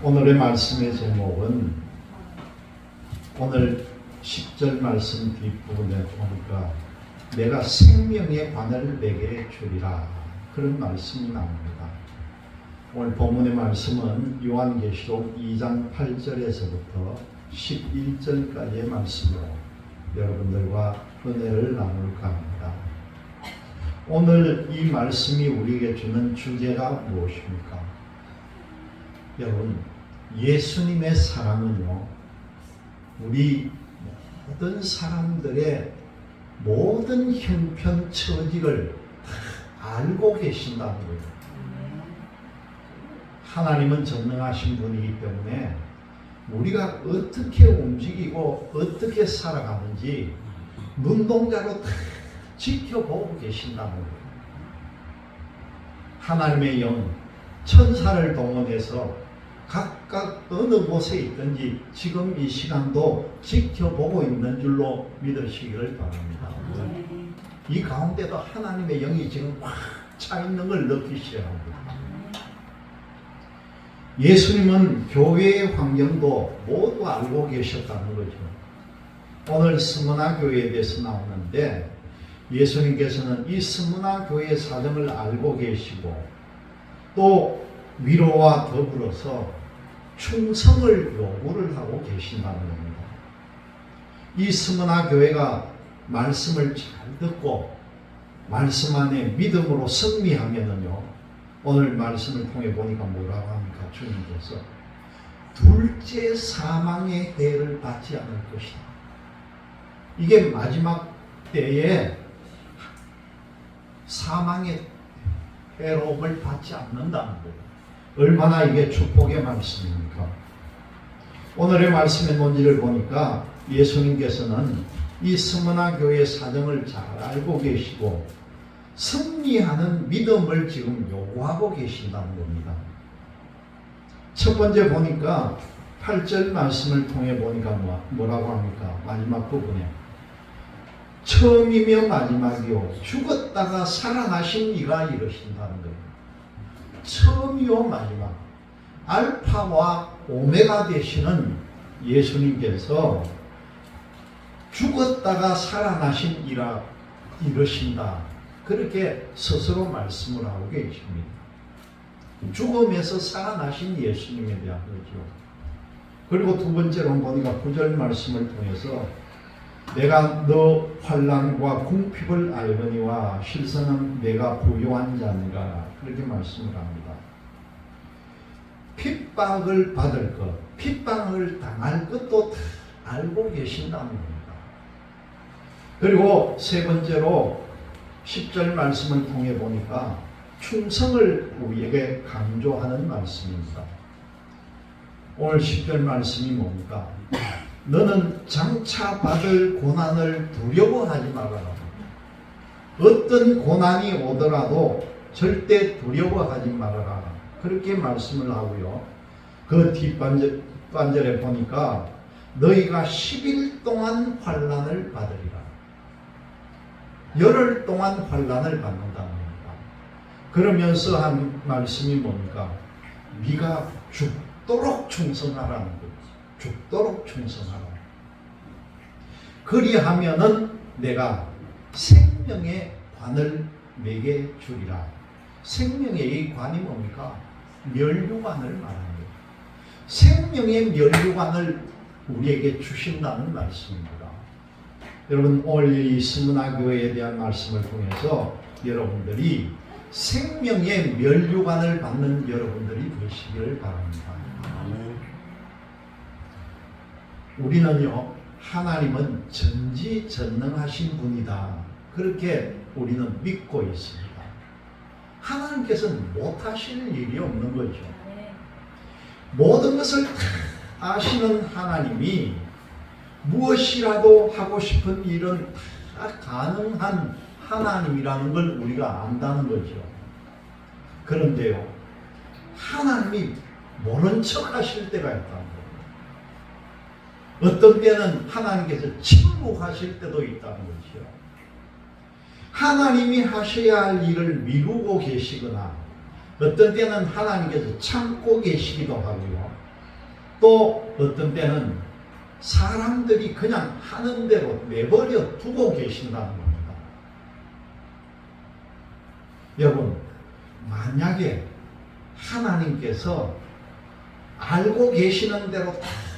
오늘의 말씀의 제목은 오늘 10절 말씀 뒷부분에 보니까 내가 생명의 관을 내게 주리라, 그런 말씀이 나옵니다. 오늘 본문의 말씀은 요한계시록 2장 8절에서부터 11절까지의 말씀으로 여러분들과 은혜를 나눌까 합니다. 오늘 이 말씀이 우리에게 주는 주제가 무엇입니까? 여러분, 예수님의 사랑은요, 우리 모든 사람들의 모든 형편 처지를 다 알고 계신다는 거예요. 하나님은 전능하신 분이기 때문에 우리가 어떻게 움직이고 어떻게 살아가는지 눈동자로 다 지켜보고 계신다는 거예요. 하나님의 영, 천사를 동원해서 각각 어느 곳에 있든지 지금 이 시간도 지켜보고 있는 줄로 믿으시기를 바랍니다. 이 가운데도 하나님의 영이 지금 확 차 있는 걸 느끼셔야 합니다. 예수님은 교회의 환경도 모두 알고 계셨다는 거죠. 오늘 스무나 교회에 대해서 나오는데 예수님께서는 이 스무나 교회의 사정을 알고 계시고 또 위로와 더불어서 충성을 요구를 하고 계신다는 겁니다. 이 스무나 교회가 말씀을 잘 듣고 말씀 안에 믿음으로 승리하면은요, 오늘 말씀을 통해 보니까 뭐라고 합니까? 주님께서 둘째 사망의 해를 받지 않을 것이다. 이게 마지막 때에 사망의 해로움을 받지 않는다는 거예요. 얼마나 이게 축복의 말씀입니까? 오늘의 말씀의 논지를 보니까 예수님께서는 이 스무나 교회의 사정을 잘 알고 계시고 승리하는 믿음을 지금 요구하고 계신다는 겁니다. 첫 번째 보니까 8절 말씀을 통해 보니까 뭐라고 합니까? 마지막 부분에 처음이며 마지막이요 죽었다가 살아나신 이가 이러신다는 거예요. 처음이요 마지막, 알파와 오메가 되시는 예수님께서 죽었다가 살아나신 이라 이러신다, 그렇게 스스로 말씀을 하고 계십니다. 죽음에서 살아나신 예수님에 대한 거죠. 그리고 두 번째로 보니까 9절 말씀을 통해서 내가 너 환난과 궁핍을 알거니와 실상은 내가 부요한 자인가, 그렇게 말씀을 합니다. 핍박을 받을 것, 핍박을 당할 것도 다 알고 계신다는 겁니다. 그리고 세 번째로 10절 말씀을 통해 보니까 충성을 우리에게 강조하는 말씀입니다. 오늘 10절 말씀이 뭡니까? 너는 장차 받을 고난을 두려워하지 말아라. 어떤 고난이 오더라도 절대 두려워하지 말아라, 그렇게 말씀을 하고요. 그 뒷반절에 보니까 너희가 10일 동안 환난을 받으리라. 열흘 동안 환난을 받는다는 겁니다. 그러면서 한 말씀이 뭡니까? 네가 죽도록 충성하라는 거죠. 죽도록 충성하라. 그리하면은 내가 생명의 관을 내게 주리라. 생명의 이 관이 뭡니까? 면류관을 말하는 거예요. 생명의 면류관을 우리에게 주신다는 말씀입니다. 여러분, 오늘 이 스무나 교회에 대한 말씀을 통해서 여러분들이 생명의 면류관을 받는 여러분들이 되시기를 바랍니다. 우리는요, 하나님은 전지전능하신 분이다, 그렇게 우리는 믿고 있습니다. 하나님께서는 못하실 일이 없는 거죠. 모든 것을 다 아시는 하나님이 무엇이라도 하고 싶은 일은 다 가능한 하나님이라는 걸 우리가 안다는 거죠. 그런데요, 하나님이 모른 척 하실 때가 있다는 거예요. 어떤 때는 하나님께서 침묵하실 때도 있다는 거죠. 하나님이 하셔야 할 일을 미루고 계시거나 어떤 때는 하나님께서 참고 계시기도 하고요. 또 어떤 때는 사람들이 그냥 하는 대로 내버려 두고 계신다는 겁니다. 여러분, 만약에 하나님께서 알고 계시는 대로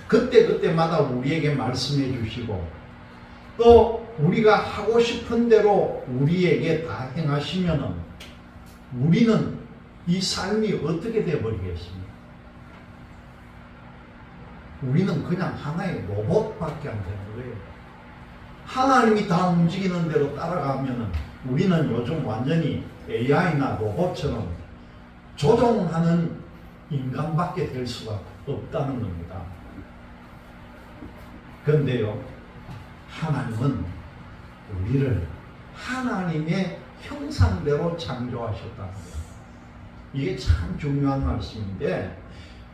그때그때마다 우리에게 말씀해 주시고 또 우리가 하고 싶은 대로 우리에게 다 행하시면은 우리는 이 삶이 어떻게 되어버리겠습니까? 우리는 그냥 하나의 로봇밖에 안 되는 거예요. 하나님이 다 움직이는 대로 따라가면은 우리는 요즘 완전히 AI나 로봇처럼 조종하는 인간밖에 될 수가 없다는 겁니다. 그런데요, 하나님은 우리를 하나님의 형상대로 창조하셨다는 거예요. 이게 참 중요한 말씀인데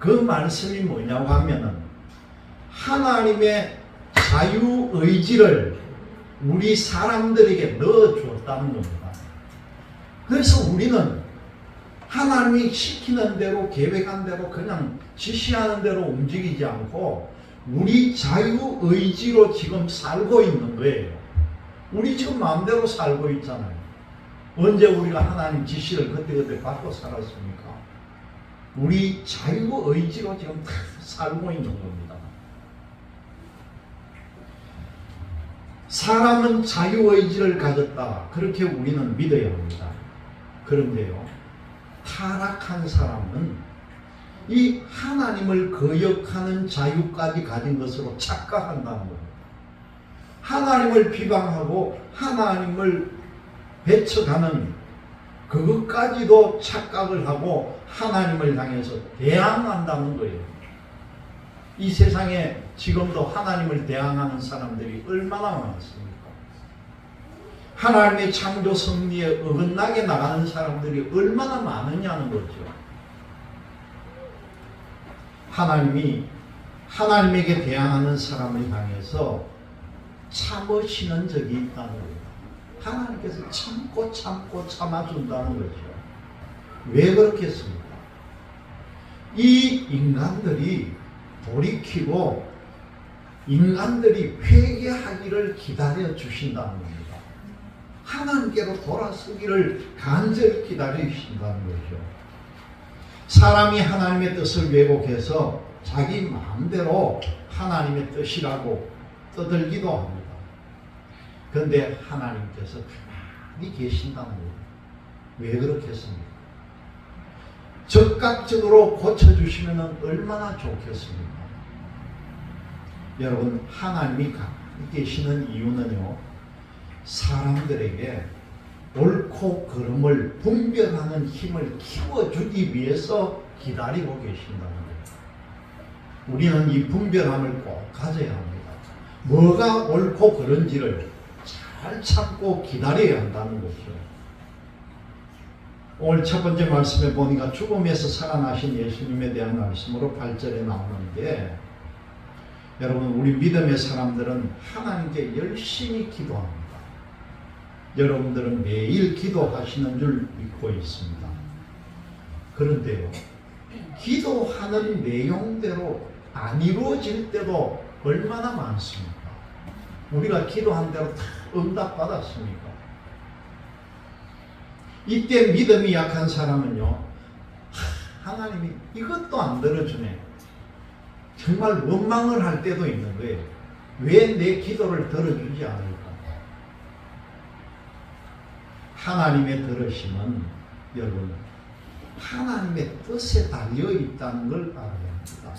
그 말씀이 뭐냐고 하면은 하나님의 자유의지를 우리 사람들에게 넣어주었다는 겁니다. 그래서 우리는 하나님이 시키는 대로 계획한 대로 그냥 지시하는 대로 움직이지 않고 우리 자유의지로 지금 살고 있는 거예요. 우리 지금 마음대로 살고 있잖아요. 언제 우리가 하나님 지시를 그때그때 받고 살았습니까? 우리 자유의지로 지금 다 살고 있는 겁니다. 사람은 자유의지를 가졌다. 그렇게 우리는 믿어야 합니다. 그런데요, 타락한 사람은 이 하나님을 거역하는 자유까지 가진 것으로 착각한다는 겁니다. 하나님을 비방하고 하나님을 배척하는 그것까지도 착각을 하고 하나님을 향해서 대항한다는 거예요. 이 세상에 지금도 하나님을 대항하는 사람들이 얼마나 많습니까? 하나님의 창조 섭리에 어긋나게 나가는 사람들이 얼마나 많으냐는 거죠. 하나님이 하나님에게 대항하는 사람을 향해서 참으시는 적이 있다는 거예요. 하나님께서 참고 참아준다는 거죠. 왜 그렇겠습니까? 이 인간들이 돌이키고 인간들이 회개하기를 기다려 주신다는 겁니다. 하나님께로 돌아서기를 간절히 기다려 주신다는 거죠. 사람이 하나님의 뜻을 왜곡해서 자기 마음대로 하나님의 뜻이라고 떠들기도 합니다. 그런데 하나님께서 가만히 계신다는 거예요. 왜 그렇겠습니까? 적극적으로 고쳐주시면 얼마나 좋겠습니까? 여러분, 하나님이 가만히 계시는 이유는요, 사람들에게 옳고 그름을 분별하는 힘을 키워주기 위해서 기다리고 계신다는 거예요. 우리는 이 분별함을 꼭 가져야 합니다. 뭐가 옳고 그른지를 잘 찾고 기다려야 한다는 거죠. 오늘 첫 번째 말씀에 보니까 죽음에서 살아나신 예수님에 대한 말씀으로 8절에 나오는데, 여러분, 우리 믿음의 사람들은 하나님께 열심히 기도합니다. 여러분들은 매일 기도하시는 줄 믿고 있습니다. 그런데요, 기도하는 내용대로 안 이루어질 때도 얼마나 많습니까? 우리가 기도한 대로 다 응답받았습니까? 이때 믿음이 약한 사람은요, 하나님이 이것도 안 들어주네. 정말 원망을 할 때도 있는 거예요. 왜 내 기도를 들어주지 않을까? 하나님의 들으심은 여러분, 하나님의 뜻에 달려 있다는 걸 알아야 합니다.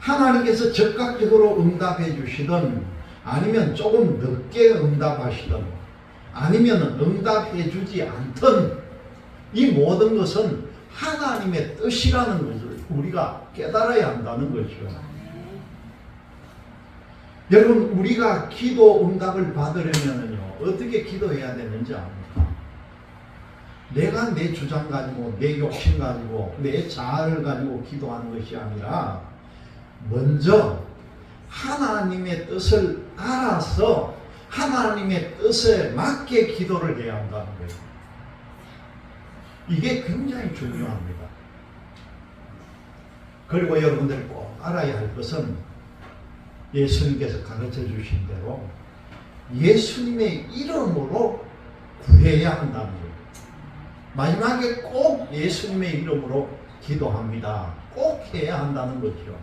하나님께서 적극적으로 응답해 주시든 아니면 조금 늦게 응답하시든 아니면 응답해 주지 않든 이 모든 것은 하나님의 뜻이라는 것을 우리가 깨달아야 한다는 거죠. 여러분, 우리가 기도 응답을 받으려면요, 어떻게 기도해야 되는지 압니까? 내가 내 주장 가지고, 내 욕심 가지고, 내 자아를 가지고 기도하는 것이 아니라 먼저 하나님의 뜻을 알아서 하나님의 뜻에 맞게 기도를 해야 한다는 거예요. 이게 굉장히 중요합니다. 그리고 여러분들이 꼭 알아야 할 것은 예수님께서 가르쳐 주신 대로 예수님의 이름으로 구해야 한다는 거예요. 마지막에 꼭 예수님의 이름으로 기도합니다. 꼭 해야 한다는 거죠.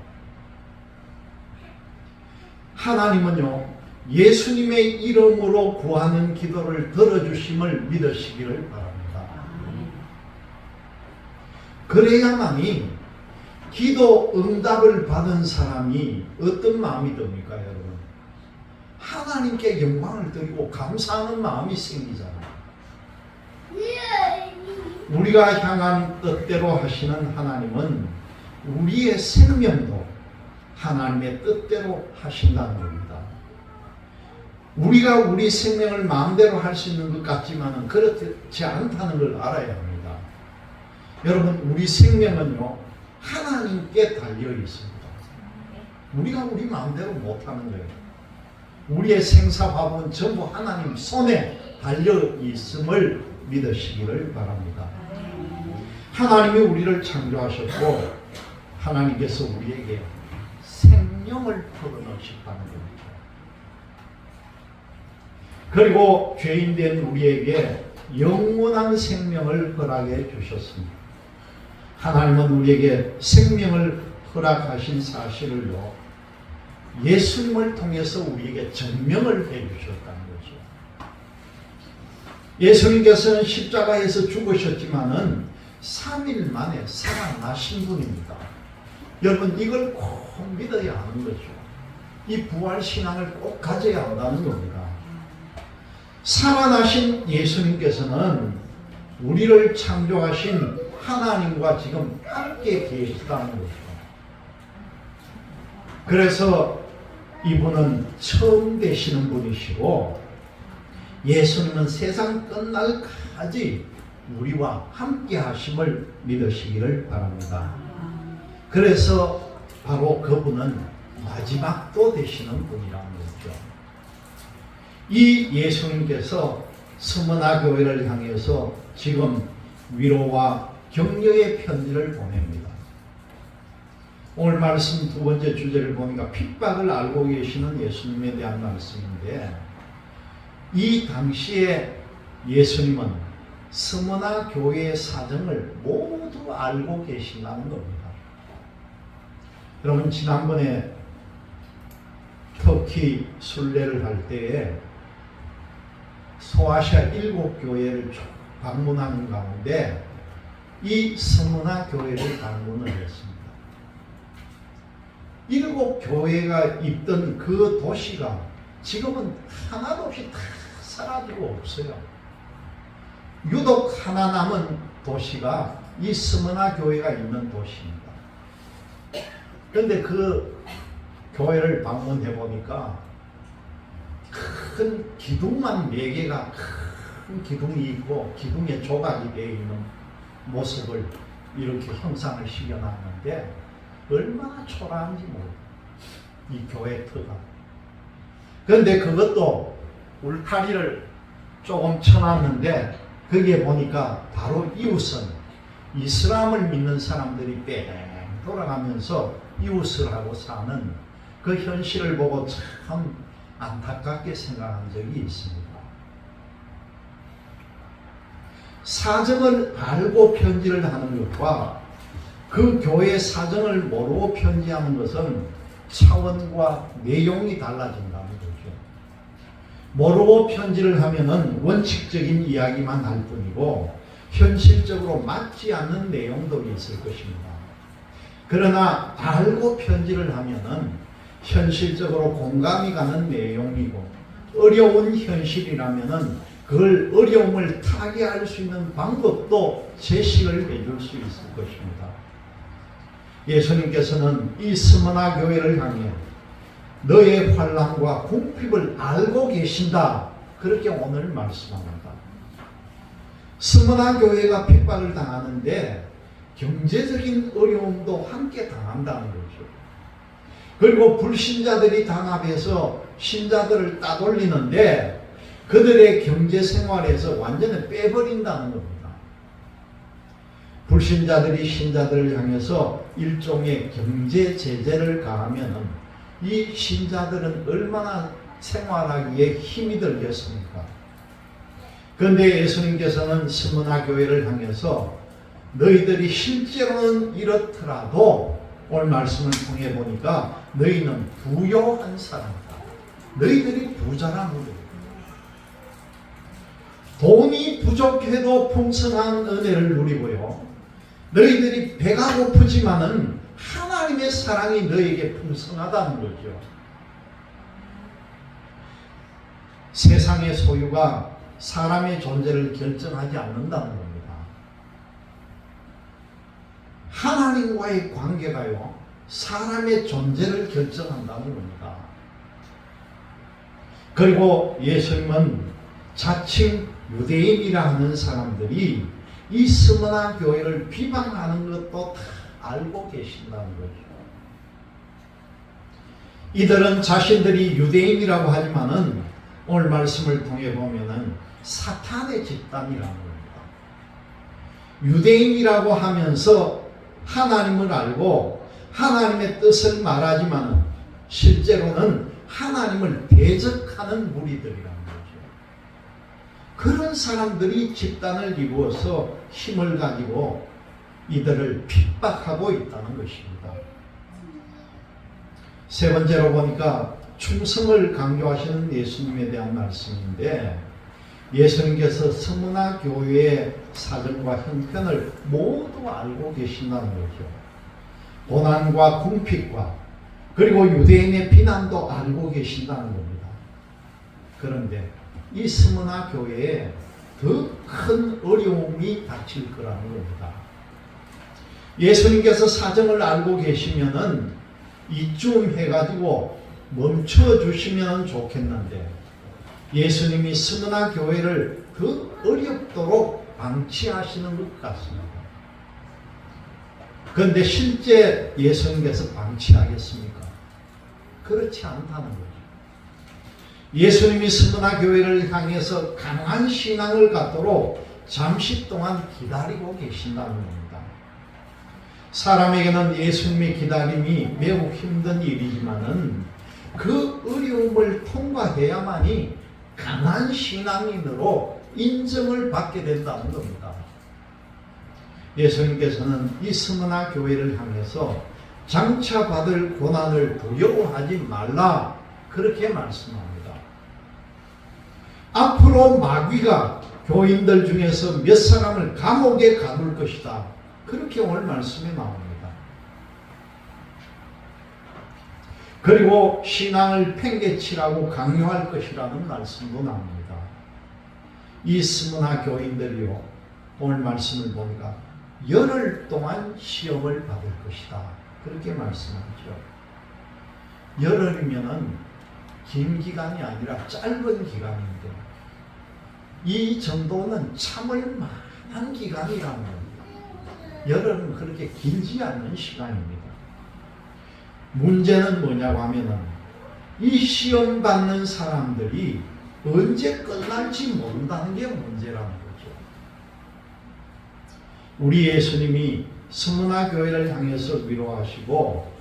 하나님은요, 예수님의 이름으로 구하는 기도를 들어주심을 믿으시기를 바랍니다. 그래야만이 기도 응답을 받은 사람이 어떤 마음이 듭니까, 여러분? 하나님께 영광을 드리고 감사하는 마음이 생기잖아요. 우리가 향한 뜻대로 하시는 하나님은 우리의 생명도 하나님의 뜻대로 하신다는 겁니다. 우리가 우리 생명을 마음대로 할 수 있는 것 같지만은 그렇지 않다는 걸 알아야 합니다. 여러분, 우리 생명은요, 하나님께 달려 있습니다. 우리가 우리 마음대로 못하는 거예요. 우리의 생사화복은 전부 하나님 손에 달려 있음을 믿으시기를 바랍니다. 하나님이 우리를 창조하셨고 하나님께서 우리에게 생명을 풀어넣으셨다는 겁니다. 그리고 죄인된 우리에게 영원한 생명을 허락해 주셨습니다. 하나님은 우리에게 생명을 허락하신 사실을요, 예수님을 통해서 우리에게 증명을 해 주셨다는 거죠. 예수님께서는 십자가에서 죽으셨지만은 3일 만에 살아나신 분입니다. 여러분, 이걸 꼭 믿어야 하는 거죠. 이 부활신앙을 꼭 가져야 한다는 겁니다. 살아나신 예수님께서는 우리를 창조하신 하나님과 지금 함께 계시다는 거죠. 그래서 이분은 처음 되시는 분이시고 예수님은 세상 끝날까지 우리와 함께 하심을 믿으시기를 바랍니다. 그래서 바로 그분은 마지막도 되시는 분이라는 거죠. 이 예수님께서 스무나 교회를 향해서 지금 위로와 격려의 편지를 보냅니다. 오늘 말씀 두 번째 주제를 보니까 핍박을 알고 계시는 예수님에 대한 말씀인데, 이 당시에 예수님은 스무나 교회의 사정을 모두 알고 계신다는 겁니다. 여러분, 지난번에 터키 순례를 할 때에 소아시아 7교회를 방문하는 가운데 이 스무나 교회를 방문을 했습니다. 7교회가 있던 그 도시가 지금은 하나도 없이 다 사라지고 없어요. 유독 하나 남은 도시가 이 스무나 교회가 있는 도시입니다. 그런데 그 교회를 방문해 보니까 큰 기둥만 4개가 큰 기둥이 있고 기둥에 조각이 되어 있는 모습을 이렇게 형상을 시켜놨는데 얼마나 초라한지 모르겠어요. 이 교회 터가. 그런데 그것도 울타리를 조금 쳐놨는데 거기에 보니까 바로 이웃은 이슬람을 믿는 사람들이 뺑 돌아가면서 이웃을 하고 사는 그 현실을 보고 참 안타깝게 생각한 적이 있습니다. 사정을 알고 편지를 하는 것과 그 교회의 사정을 모르고 편지하는 것은 차원과 내용이 달라진다는 거죠. 모르고 편지를 하면은 원칙적인 이야기만 할 뿐이고 현실적으로 맞지 않는 내용들이 있을 것입니다. 그러나 알고 편지를 하면은 현실적으로 공감이 가는 내용이고 어려운 현실이라면은 그걸 어려움을 타개할 수 있는 방법도 제시를 해줄 수 있을 것입니다. 예수님께서는 이 스무나 교회를 향해 너의 환난과 궁핍을 알고 계신다, 그렇게 오늘 말씀합니다. 스무나 교회가 핍박을 당하는데 경제적인 어려움도 함께 당한다는 거죠. 그리고 불신자들이 단합해서 신자들을 따돌리는데 그들의 경제 생활에서 완전히 빼버린다는 겁니다. 불신자들이 신자들을 향해서 일종의 경제 제재를 가하면은 이 신자들은 얼마나 생활하기에 힘이 들겠습니까? 그런데 예수님께서는 스무나 교회를 향해서 너희들이 실제로는 이렇더라도 오늘 말씀을 통해 보니까 너희는 부요한 사람이다. 너희들이 부자라는 거예요. 돈이 부족해도 풍성한 은혜를 누리고요. 너희들이 배가 고프지만은 하나님의 사랑이 너희에게 풍성하다는 거죠. 세상의 소유가 사람의 존재를 결정하지 않는다는 겁니다. 하나님과의 관계가요, 사람의 존재를 결정한다는 겁니다. 그리고 예수님은 자칭 유대인이라 하는 사람들이 이 스무나 교회를 비방하는 것도 다 알고 계신다는 거죠. 이들은 자신들이 유대인이라고 하지만은 오늘 말씀을 통해 보면은 사탄의 집단이라는 겁니다. 유대인이라고 하면서 하나님을 알고 하나님의 뜻을 말하지만은 실제로는 하나님을 대적하는 무리들이라는 거죠. 그런 사람들이 집단을 이루어서 힘을 가지고 이들을 핍박하고 있다는 것입니다. 세 번째로 보니까 충성을 강조하시는 예수님에 대한 말씀인데, 예수님께서 스무나 교회의 사정과 형편을 모두 알고 계신다는 거죠. 고난과 궁핍과 그리고 유대인의 비난도 알고 계신다는 겁니다. 그런데 이 스무나 교회에 더 큰 어려움이 닥칠 거라는 겁니다. 예수님께서 사정을 알고 계시면은 이쯤 해가지고 멈춰 주시면 좋겠는데, 예수님이 스무나 교회를 더 어렵도록 방치하시는 것 같습니다. 그런데 실제 예수님께서 방치하겠습니까? 그렇지 않다는 거죠. 예수님이 스무나 교회를 향해서 강한 신앙을 갖도록 잠시 동안 기다리고 계신다는 겁니다. 사람에게는 예수님의 기다림이 매우 힘든 일이지만은 그 어려움을 통과해야만이 강한 신앙인으로 인정을 받게 된다는 겁니다. 예수님께서는 이 스무나 교회를 향해서 장차 받을 고난을 두려워하지 말라, 그렇게 말씀합니다. 앞으로 마귀가 교인들 중에서 몇 사람을 감옥에 가둘 것이다, 그렇게 오늘 말씀에 나옵니다. 그리고 신앙을 팽개치라고 강요할 것이라는 말씀도 나옵니다. 이 스무나 교인들이요, 오늘 말씀을 보니까 열흘 동안 시험을 받을 것이다, 그렇게 말씀하죠. 열흘이면은 긴 기간이 아니라 짧은 기간인데, 이 정도는 참을 만한 기간이라는 겁니다. 열흘은 그렇게 길지 않는 시간입니다. 문제는 뭐냐고 하면은 이 시험 받는 사람들이 언제 끝날지 모른다는 게 문제라는 거죠. 우리 예수님이 스무나 교회를 향해서 위로하시고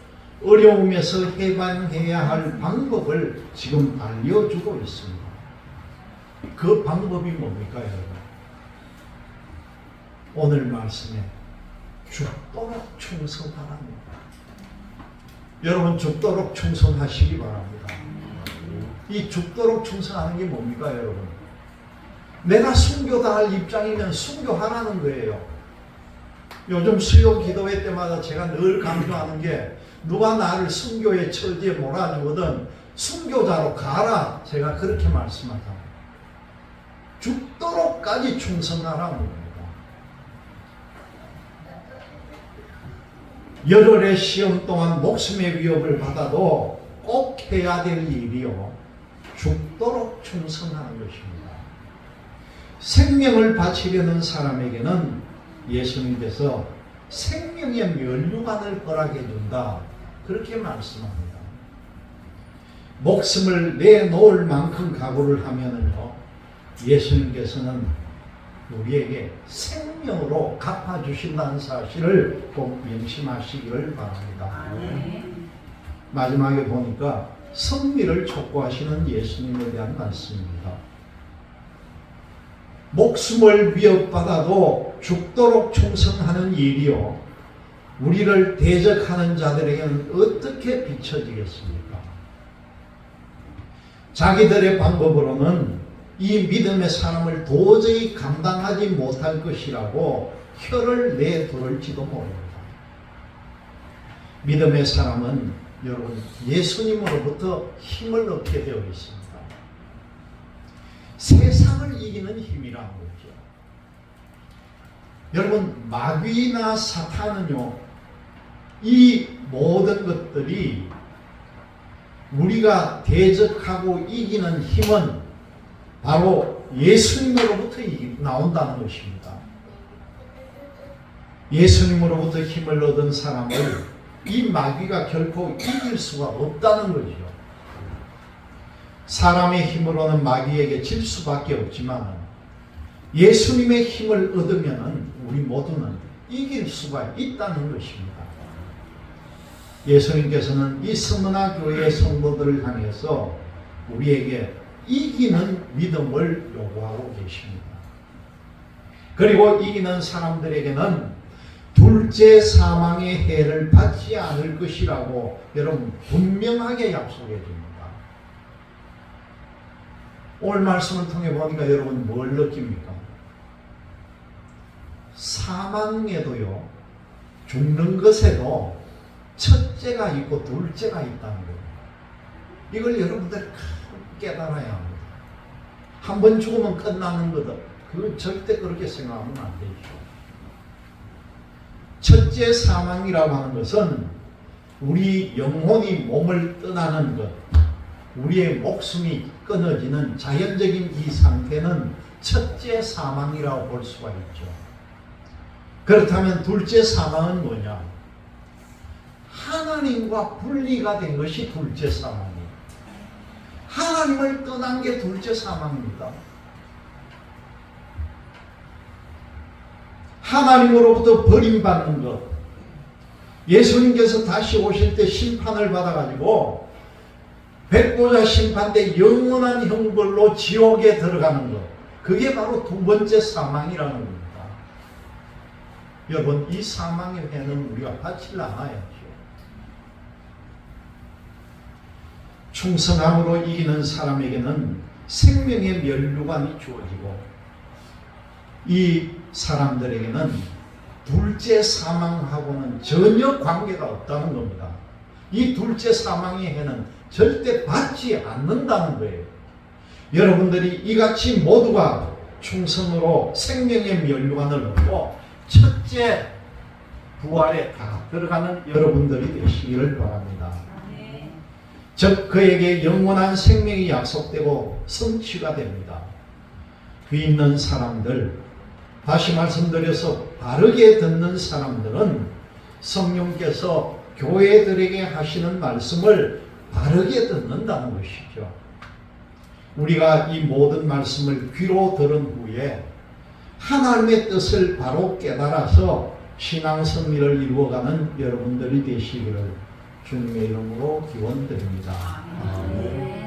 어려움에서 해방해야 할 방법을 지금 알려주고 있습니다. 그 방법이 뭡니까, 여러분? 오늘 말씀에 죽도록 충성하랍니다. 여러분, 죽도록 충성하시기 바랍니다. 이 죽도록 충성하는 게 뭡니까, 여러분? 내가 순교다 할 입장이면 순교하라는 거예요. 요즘 수요 기도회 때마다 제가 늘 강조하는 게, 누가 나를 순교의 처지에 몰아주거든 순교자로 가라, 제가 그렇게 말씀하잖아요. 죽도록까지 충성하라는 겁니다. 열흘의 시험 동안 목숨의 위협을 받아도 꼭 해야 될 일이요, 죽도록 충성하는 것입니다. 생명을 바치려는 사람에게는 예수님께서 생명의 면류관을 허락해 준다, 그렇게 말씀합니다. 목숨을 내놓을 만큼 각오를 하면은요, 예수님께서는 우리에게 생명으로 갚아주신다는 사실을 꼭 명심하시기를 바랍니다. 마지막에 보니까 성미를 촉구하시는 예수님에 대한 말씀입니다. 목숨을 위협받아도 죽도록 충성하는 일이요, 우리를 대적하는 자들에게는 어떻게 비춰지겠습니까? 자기들의 방법으로는 이 믿음의 사람을 도저히 감당하지 못할 것이라고 혀를 내두를지도 모릅니다. 믿음의 사람은 여러분 예수님으로부터 힘을 얻게 되어 있습니다. 세상을 이기는 힘이라는 거죠. 여러분 마귀나 사탄은요, 이 모든 것들이 우리가 대적하고 이기는 힘은 바로 예수님으로부터 나온다는 것입니다. 예수님으로부터 힘을 얻은 사람을 이 마귀가 결코 이길 수가 없다는 거죠. 사람의 힘으로는 마귀에게 질 수밖에 없지만 예수님의 힘을 얻으면 우리 모두는 이길 수가 있다는 것입니다. 예수님께서는 이 스무나 교회의 성도들을 향해서 우리에게 이기는 믿음을 요구하고 계십니다. 그리고 이기는 사람들에게는 둘째 사망의 해를 받지 않을 것이라고 여러분 분명하게 약속해 줍니다. 오늘 말씀을 통해 보니까 여러분 뭘 느낍니까? 사망에도요, 죽는 것에도 첫째가 있고 둘째가 있다는 거예요. 이걸 여러분들 깨달아야 합니다. 한 번 죽으면 끝나는 거다. 그건 절대 그렇게 생각하면 안 되죠. 첫째 사망이라고 하는 것은 우리 영혼이 몸을 떠나는 것, 우리의 목숨이 끊어지는 자연적인 이 상태는 첫째 사망이라고 볼 수가 있죠. 그렇다면 둘째 사망은 뭐냐? 하나님과 분리가 된 것이 둘째 사망이에요. 하나님을 떠난 게 둘째 사망입니다. 하나님으로부터 버림받는 것. 예수님께서 다시 오실 때 심판을 받아가지고 백보자 심판 때 영원한 형벌로 지옥에 들어가는 것. 그게 바로 두 번째 사망이라는 겁니다. 여러분, 이 사망의 회는 우리가 받지 않아야죠. 충성함으로 이기는 사람에게는 생명의 면류관이 주어지고 이 사람들에게는 둘째 사망하고는 전혀 관계가 없다는 겁니다. 이 둘째 사망의 해는 절대 받지 않는다는 거예요. 여러분들이 이같이 모두가 충성으로 생명의 면류관을 얻고 첫째 부활에 다 들어가는 여러분들이 되시기를 바랍니다. 즉 그에게 영원한 생명이 약속되고 성취가 됩니다. 귀 있는 사람들, 다시 말씀드려서 바르게 듣는 사람들은 성령께서 교회들에게 하시는 말씀을 바르게 듣는다는 것이죠. 우리가 이 모든 말씀을 귀로 들은 후에 하나님의 뜻을 바로 깨달아서 신앙 승리를 이루어가는 여러분들이 되시기를 주님의 이름으로 기원드립니다. 아멘.